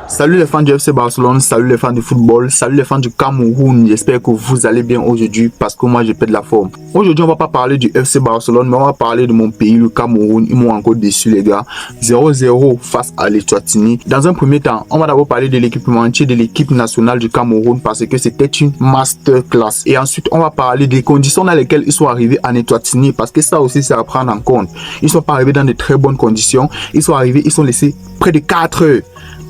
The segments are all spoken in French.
Salut les fans du FC Barcelone, salut les fans du football, salut les fans du Cameroun. J'espère que vous allez bien aujourd'hui parce que moi je pète la forme. Aujourd'hui on va pas parler du FC Barcelone mais on va parler de mon pays, le Cameroun. Ils m'ont encore déçu les gars. 0-0 face à l'Eswatini. Dans un premier temps, on va d'abord parler de l'équipementier de l'équipe nationale du Cameroun parce que c'était une masterclass. Et ensuite on va parler des conditions dans lesquelles ils sont arrivés en Eswatini parce que ça aussi c'est à prendre en compte. Ils sont pas arrivés dans de très bonnes conditions. Ils sont arrivés, ils sont laissés près de 4 heures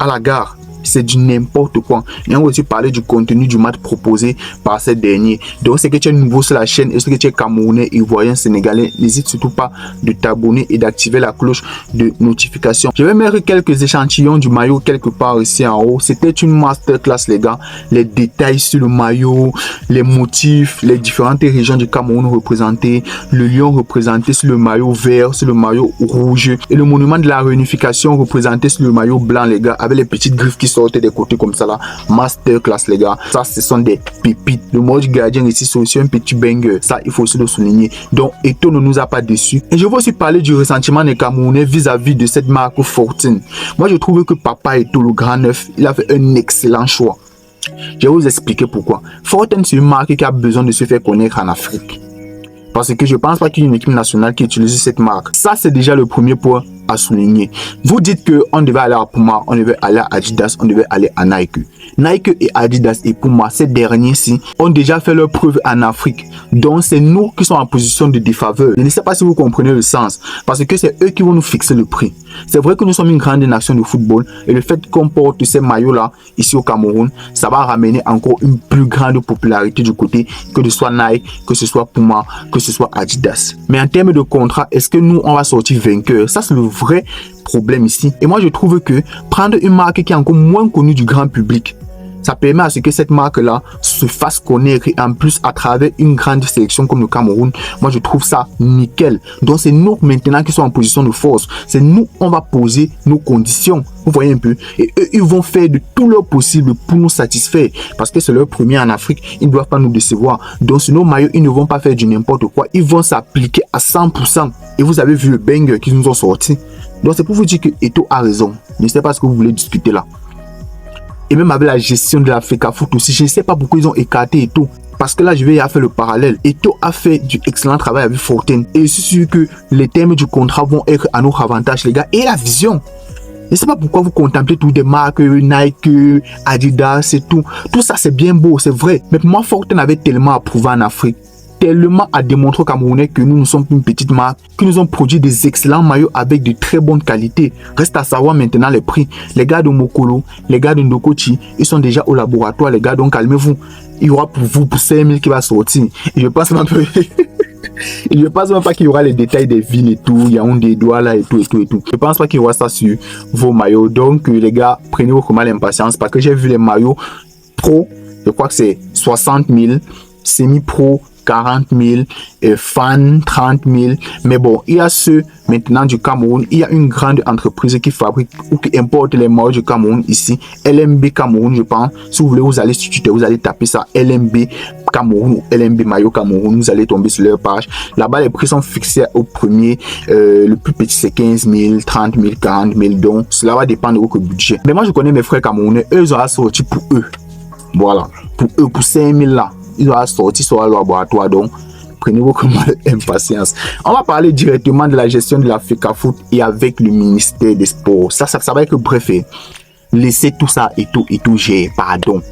à la gare. C'est du n'importe quoi. Et on va aussi parler du contenu du match proposé par ces derniers. Donc, c'est que tu es nouveau sur la chaîne et ce que tu es Camerounais, Ivoirien, Sénégalais, n'hésite surtout pas de t'abonner et d'activer la cloche de notification. Je vais mettre quelques échantillons du maillot quelque part ici en haut. C'était une masterclass, les gars. Les détails sur le maillot, les motifs, les différentes régions du Cameroun représentées, le lion représenté sur le maillot vert, sur le maillot rouge et le monument de la réunification représenté sur le maillot blanc, les gars, avec les petites griffes qui sortent des côtés comme ça là. Masterclass les gars, ça ce sont des pépites. Le mot du gardien ici c'est aussi un petit banger, ça il faut aussi le souligner. Donc Eto'o ne nous a pas déçus. Et je veux aussi parler du ressentiment des Camerounais vis-à-vis de cette marque Fortin. Moi je trouve que Papa Eto'o, le grand neuf, il a fait un excellent choix. Je vais vous expliquer pourquoi. Fortin c'est une marque qui a besoin de se faire connaître en Afrique. Parce que je pense pas qu'il y ait une équipe nationale qui utilise cette marque. Ça c'est déjà le premier point à souligner. Vous dites que on devait aller à Puma, on devait aller à Adidas, on devait aller à Nike. Nike et Adidas et Puma, ces derniers-ci ont déjà fait leur preuve en Afrique. Donc c'est nous qui sommes en position de défaveur. Je ne sais pas si vous comprenez le sens. Parce que c'est eux qui vont nous fixer le prix. C'est vrai que nous sommes une grande nation de football. Et le fait qu'on porte ces maillots-là ici au Cameroun, ça va ramener encore une plus grande popularité du côté que ce soit Nike, que ce soit Puma, que ce soit Adidas. Mais en termes de contrat, est-ce que nous, on va sortir vainqueur? Ça, c'est le vrai problème ici. Et moi, je trouve que prendre une marque qui est encore moins connue du grand public, ça permet à ce que cette marque-là se fasse connaître et en plus à travers une grande sélection comme le Cameroun. Moi, je trouve ça nickel. Donc, c'est nous maintenant qui sommes en position de force. C'est nous, on va poser nos conditions. Vous voyez un peu. Et eux, ils vont faire de tout leur possible pour nous satisfaire. Parce que c'est leur premier en Afrique. Ils ne doivent pas nous décevoir. Donc, sur nos maillots, ils ne vont pas faire du n'importe quoi. Ils vont s'appliquer à 100%. Et vous avez vu le banger qu'ils nous ont sorti. Donc, c'est pour vous dire que Eto'o a raison. Je ne sais pas ce que vous voulez discuter là. Et même avec la gestion de la FECAFOOT aussi, je ne sais pas pourquoi ils ont écarté Eto'o. Parce que là, je vais y faire le parallèle. Eto'o a fait du excellent travail avec Fortin. Et je suis sûr que les termes du contrat vont être à notre avantage, les gars. Et la vision. Je ne sais pas pourquoi vous contemplez toutes des marques, Nike, Adidas et tout. Tout ça, c'est bien beau, c'est vrai. Mais pour moi, Fortin avait tellement approuvé en Afrique. Tellement à démontrer aux Camerounais que nous sommes une petite marque, que nous ont produit des excellents maillots avec de très bonnes qualités. Reste à savoir maintenant les prix. Les gars de Mokolo, les gars de Ndokochi, ils sont déjà au laboratoire, les gars, donc calmez-vous. Il y aura pour vous, pour 5000 qui va sortir. Et je pense même peu... Et je pense même pas qu'il y aura les détails des villes et tout, il y a un des doigts là et tout. Je pense pas qu'il y aura ça sur vos maillots. Donc les gars, prenez vraiment l'impatience parce que j'ai vu les maillots pro, je crois que c'est 60 000, semi-pro 40 000, fans 30 000. Mais bon, il y a ceux maintenant du Cameroun. Il y a une grande entreprise qui fabrique ou qui importe les maillots du Cameroun ici. LMB Cameroun, je pense. Si vous voulez, vous allez sur Twitter, vous allez taper ça. LMB Cameroun ou LMB Maillot Cameroun. Vous allez tomber sur leur page. Là-bas, les prix sont fixés au premier. Le plus petit, c'est 15 000, 30 000, 40 000. Donc, cela va dépendre de votre budget. Mais moi, je connais mes frères camerounais. Eux, ils auront sorti pour eux. Voilà. Pour eux, pour 5 000 là. Il va sortir sur le laboratoire, donc prenez-vous comme impatience. On va parler directement de la gestion de la FECAFOOT et avec le ministère des Sports. Ça va être bref. Laissez tout ça et tout gérer, pardon.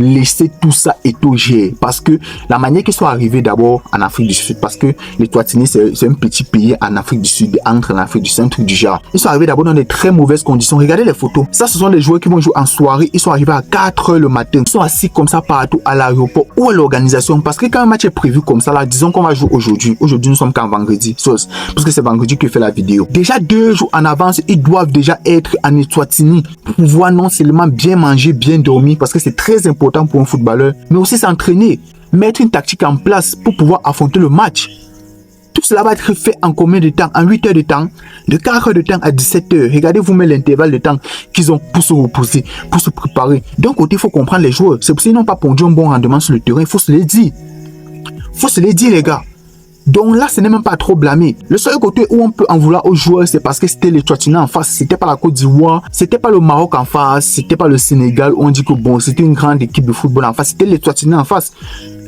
Laissez tout ça et tout gérer. Parce que la manière qu'ils sont arrivés d'abord en Afrique du Sud, parce que l'Eswatini c'est un petit pays en Afrique du Sud, entre en Afrique du Sud, un truc du genre. Ils sont arrivés d'abord dans des très mauvaises conditions. Regardez les photos. Ça, ce sont des joueurs qui vont jouer en soirée. Ils sont arrivés à 4 h le matin. Ils sont assis comme ça partout à l'aéroport. Où est l'organisation? Parce que quand un match est prévu comme ça, là, disons qu'on va jouer aujourd'hui. Aujourd'hui, nous sommes qu'en vendredi. Parce que c'est vendredi que fait la vidéo. Déjà 2 jours en avance, ils doivent déjà être en Eswatini pour pouvoir non seulement bien manger, bien dormir, parce que c'est très important pour un footballeur, mais aussi s'entraîner, mettre une tactique en place pour pouvoir affronter le match. Tout cela va être fait en combien de temps? En 8 heures de temps, de 4 heures de temps à 17 heures. Regardez-vous mais l'intervalle de temps qu'ils ont pour se reposer, pour se préparer. D'un côté, il faut comprendre les joueurs. C'est pour ça qu'ils n'ont pas pondu un bon rendement sur le terrain. Il faut se les dire. Il faut se les dire, les gars. Donc là, ce n'est même pas trop blâmé. Le seul côté où on peut en vouloir aux joueurs, c'est parce que c'était les Eswatini en face. C'était pas la Côte d'Ivoire, c'était pas le Maroc en face, c'était pas le Sénégal où on dit que bon, c'était une grande équipe de football en face. C'était les Eswatini en face.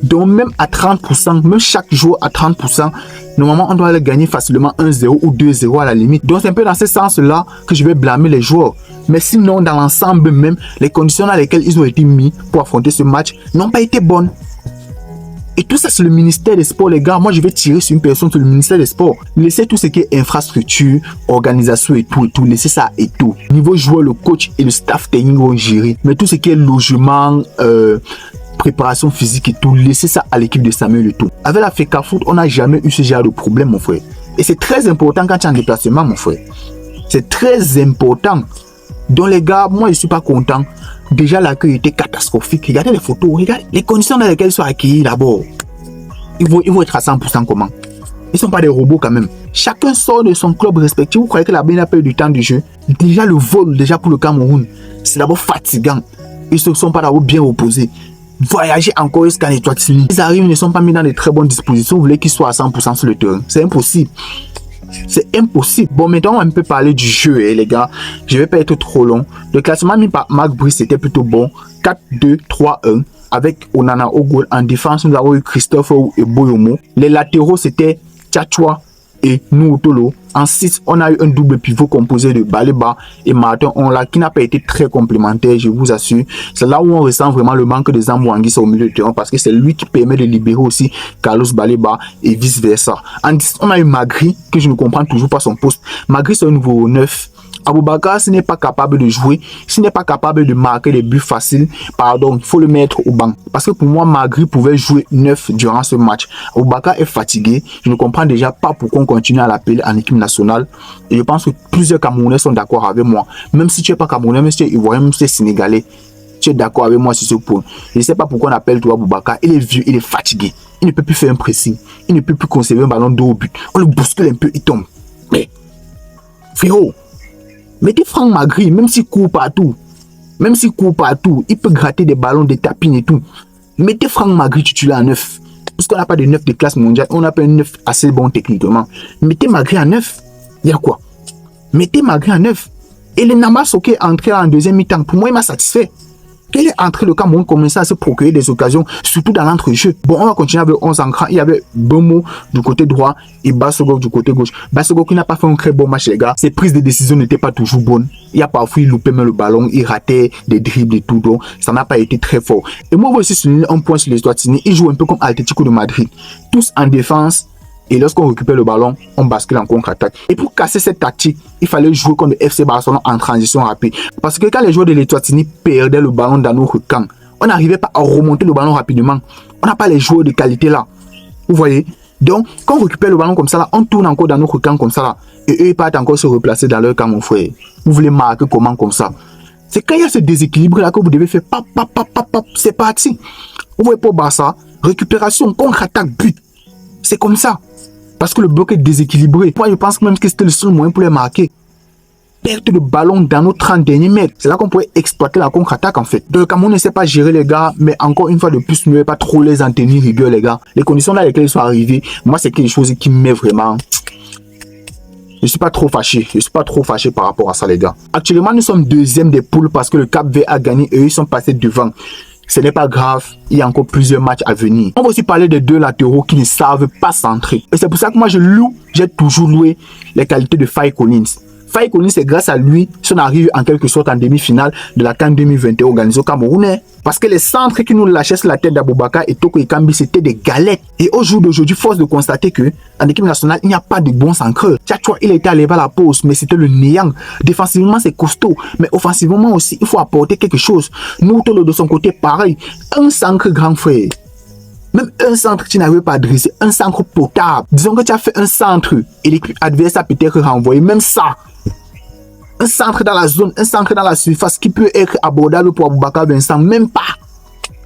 Donc même à 30%, même chaque jour à 30%, normalement on doit les gagner facilement 1-0 ou 2-0 à la limite. Donc c'est un peu dans ce sens-là que je vais blâmer les joueurs. Mais sinon, dans l'ensemble même, les conditions dans lesquelles ils ont été mis pour affronter ce match n'ont pas été bonnes. Et tout ça, c'est le ministère des Sports, les gars. Moi, je vais tirer sur une personne, sur le ministère des Sports. Laissez tout ce qui est infrastructure, organisation et tout. Laissez ça et tout. Niveau joueur, le coach et le staff technique vont gérer. Mais tout ce qui est logement, préparation physique et tout, laissez ça à l'équipe de Samuel et tout. Avec la FECAFOOT, on n'a jamais eu ce genre de problème, mon frère. Et c'est très important quand tu es en déplacement, mon frère. C'est très important. Donc, les gars, moi, je ne suis pas content. Déjà, l'accueil était catastrophique. Regardez les photos, regardez les conditions dans lesquelles ils sont accueillis d'abord. Ils vont être à 100% comment? Ils ne sont pas des robots quand même. Chacun sort de son club respectif. Vous croyez que la BN a pas eu du temps de jeu? Déjà, le vol, déjà pour le Cameroun, c'est d'abord fatigant. Ils ne se sont pas d'abord bien reposés. Voyager encore jusqu'à Eswatini. Ils arrivent, ils ne sont pas mis dans de très bonnes dispositions. Vous voulez qu'ils soient à 100% sur le terrain? C'est impossible. C'est impossible. Bon, maintenant, on peut parler du jeu, les gars. Je ne vais pas être trop long. Le classement mis par Marc Brice, c'était plutôt bon. 4-2-3-1. Avec Onana au goal. En défense, nous avons eu Christophe et Boyomo. Les latéraux, c'était Tchatchoua et Noutolo. En 6, on a eu un double pivot composé de Baleba et Martin Onla qui n'a pas été très complémentaire, je vous assure. C'est là où on ressent vraiment le manque de Zambouangui au milieu de terrain parce que c'est lui qui permet de libérer aussi Carlos Baleba et vice versa. En 10, on a eu Magri que je ne comprends toujours pas son poste. Magri, c'est un nouveau 9. Aboubakar, s'il n'est pas capable de jouer, s'il n'est pas capable de marquer des buts faciles, pardon, il faut le mettre au banc. Parce que pour moi, Magri pouvait jouer 9 durant ce match. Aboubakar est fatigué. Je ne comprends déjà pas pourquoi on continue à l'appeler en équipe nationale. Et je pense que plusieurs Camerounais sont d'accord avec moi. Même si tu n'es pas Camerounais, même si tu es Ivoirien, même si tu es Sénégalais, tu es d'accord avec moi sur ce point. Je ne sais pas pourquoi on appelle toi Aboubakar. Il est vieux, il est fatigué. Il ne peut plus faire un pressing. Il ne peut plus conserver un ballon d'eau au but. On le bouscule un peu, il tombe. Mais, frérot, mettez Franck Magri, même s'il court partout, il peut gratter des ballons, des tapines et tout. Mettez Franck Magri titulaire à 9. Parce qu'on n'a pas de 9 de classe mondiale, on n'a pas un 9 assez bon techniquement. Mettez Magri à 9. Il y a quoi? Mettez Magri à 9. Et le Namasoke est entré en deuxième mi-temps. Pour moi, il m'a satisfait. Il est entré, le Cameroun commençait à se procurer des occasions, surtout dans l'entrejeu. Bon, on va continuer avec 11 ancrants. Il y avait Bomo du côté droit et Bassogok du côté gauche. Bassogok qui n'a pas fait un très bon match, les gars. Ses prises de décision n'étaient pas toujours bonnes. Il y a parfois, il loupait même le ballon, il ratait des dribbles et tout. Donc, ça n'a pas été très fort. Et moi, je veux aussi souligner un point sur les Eswatini. Ils jouent un peu comme Atlético de Madrid. Tous en défense. Et lorsqu'on récupère le ballon, on bascule en contre-attaque. Et pour casser cette tactique, il fallait jouer contre le FC Barcelone en transition rapide. Parce que quand les joueurs de l'Eswatini perdaient le ballon dans nos camps, on n'arrivait pas à remonter le ballon rapidement. On n'a pas les joueurs de qualité là. Vous voyez? Donc, quand on récupère le ballon comme ça là, on tourne encore dans notre camp comme ça là. Et eux, ils partent encore se replacer dans leur camp, mon frère. Vous voulez marquer comment comme ça? C'est quand il y a ce déséquilibre là que vous devez faire pap, pap, pap, pap, pap. C'est parti. Vous voyez pour Barça, récupération, contre-attaque, but. C'est comme ça. Parce que le bloc est déséquilibré. Moi, je pense même que c'était le seul moyen pour les marquer. Perte de ballon dans nos 30 derniers mètres. C'est là qu'on pourrait exploiter la contre-attaque, en fait. Donc, le Cameroun ne sait pas gérer, les gars. Mais encore une fois de plus, ne pas trop les en tenir rigueur, les gars. Les conditions dans lesquelles ils sont arrivés, moi, c'est quelque chose qui me met vraiment... Je suis pas trop fâché. Je suis pas trop fâché par rapport à ça, les gars. Actuellement, nous sommes deuxième des poules parce que le Cap-Vert a gagné et eux, ils sont passés devant. Ce n'est pas grave, il y a encore plusieurs matchs à venir. On va aussi parler des deux latéraux qui ne savent pas centrer. Et c'est pour ça que moi j'ai toujours loué les qualités de Faye Collins. Faye Collins, c'est grâce à lui si on arrive en quelque sorte en demi-finale de la CAN 2021 organisée au Cameroun. Parce que les centres qui nous lâchaient sur la tête d'Aboubakar et Toko Ekambi, c'était des galettes. Et au jour d'aujourd'hui, force de constater que en équipe nationale, il n'y a pas de bons centreurs. Tchatchoua, il était allé à la pause, mais c'était le néant. Défensivement, c'est costaud. Mais offensivement aussi, il faut apporter quelque chose. Noutolo de son côté, pareil. Un centre grand frère. Même un centre que tu n'arrives pas à dresser, un centre potable. Disons que tu as fait un centre et l'équipe adverse a peut-être renvoyé. Même ça. Un centre dans la zone, un centre dans la surface qui peut être abordable pour Aboubakar Vincent, même pas.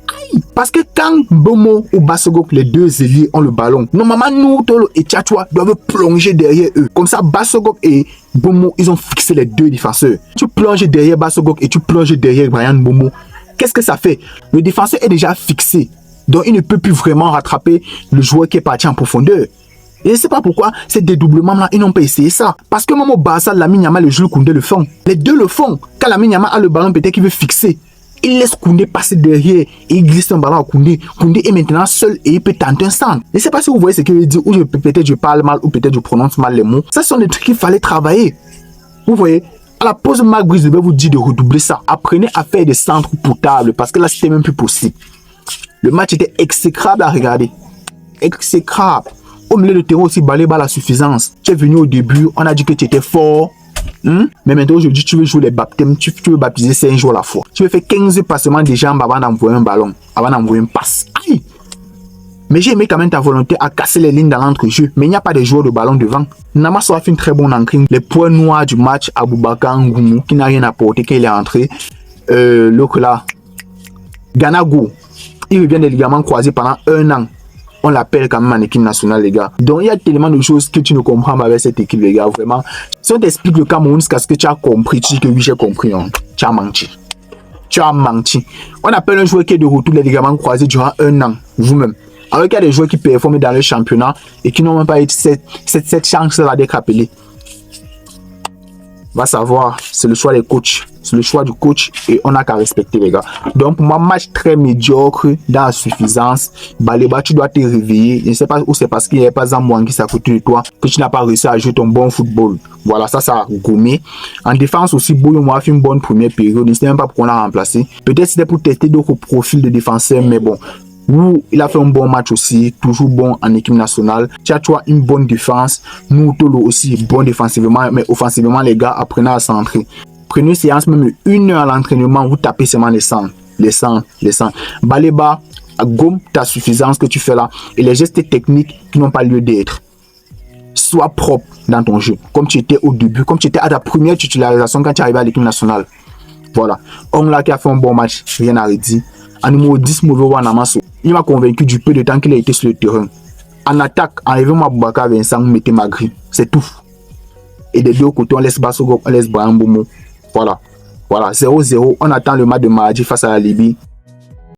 Aïe. Parce que quand Bomo ou Bassogok, les deux ailiers, ont le ballon, normalement, Noutolo et Tchatchoua doivent plonger derrière eux. Comme ça, Bassogok et Bomo, ils ont fixé les deux défenseurs. Tu plonges derrière Bassogok et tu plonges derrière Brian Bomo. Qu'est-ce que ça fait? Le défenseur est déjà fixé. Donc, il ne peut plus vraiment rattraper le joueur qui est parti en profondeur. Et je ne sais pas pourquoi ces dédoublements-là, ils n'ont pas essayé ça. Parce que même au Barça, Lamine Yamal et Jules Koundé le font. Les deux le font. Quand Lamine Yamal a le ballon, peut-être qu'il veut fixer. Il laisse Koundé passer derrière et il glisse un ballon à Koundé. Koundé est maintenant seul et il peut tenter un centre. Je ne sais pas si vous voyez ce qu'il veut dire, ou peut-être je parle mal, ou peut-être je prononce mal les mots. Ça, ce sont des trucs qu'il fallait travailler. Vous voyez, à la pause, Marc Brice devait vous dire de redoubler ça. Apprenez à faire des centres potables parce que là, c'était même plus possible. Le match était exécrable à regarder. Exécrable. Au milieu de terrain aussi, Baleba la suffisance. Tu es venu au début, on a dit que tu étais fort. Mais maintenant, aujourd'hui, tu veux jouer les baptêmes, tu veux baptiser 5 jours à la fois. Tu veux faire 15 passements de jambes avant d'envoyer un ballon, avant d'envoyer une passe. Aïe! Mais j'ai aimé quand même ta volonté à casser les lignes dans l'entrejeu. Mais il n'y a pas de joueurs de ballon devant. Namas a fait une très bonne entrée. Les points noirs du match, Aboubakar Ngoumou, qui n'a rien apporté quand il est entré. L'autre là, Ganago, il revient des ligaments croisés pendant 1 an. On l'appelle quand même en équipe nationale, les gars. Donc, il y a tellement de choses que tu ne comprends pas avec cette équipe, les gars. Vraiment, si on t'explique le Cameroun, c'est ce que tu as compris. Tu dis que oui, j'ai compris. Hein. Tu as menti. Tu as menti. On appelle un joueur qui est de retour les ligaments croisés durant 1 an, vous-même. Alors qu'il y a des joueurs qui performent dans le championnat et qui n'ont même pas eu cette chance-là d'être appelés. Va savoir, c'est le choix des coachs. C'est le choix du coach et on n'a qu'à respecter, les gars. Donc, pour moi, match très médiocre dans la suffisance. Baleba, tu dois te réveiller. Je ne sais pas où c'est parce qu'il n'y a pas Zamouang qui s'est à côté de toi que tu n'as pas réussi à jouer ton bon football. Voilà, ça a gommé. En défense aussi, Bouillon a fait une bonne première période. Je ne sais même pas pourquoi on l'a remplacé. Peut-être c'était pour tester d'autres profils de défenseurs, mais bon. Nous, il a fait un bon match aussi, toujours bon en équipe nationale. Tu as une bonne défense. Nous, Tolo aussi, bon défensivement, mais offensivement, les gars, apprenez à centrer. Prenez une séance, même 1 heure à l'entraînement, vous tapez seulement les centres. Baleba, gomme ta suffisance que tu fais là et les gestes techniques qui n'ont pas lieu d'être. Sois propre dans ton jeu, comme tu étais au début, comme tu étais à ta première titularisation quand tu arrivais à l'équipe nationale. Voilà. Ongla qui a fait un bon match, rien à redire. En numéro 10, Mauvais Wanamaso. Il m'a convaincu du peu de temps qu'il a été sur le terrain. En attaque, enlevez-moi Boubacar Vincent, mettez Magri. C'est tout. Et des deux côtés, on laisse Bassogok, on laisse Brian Boumou. Voilà. Voilà. 0-0. On attend le match de mardi face à la Libye.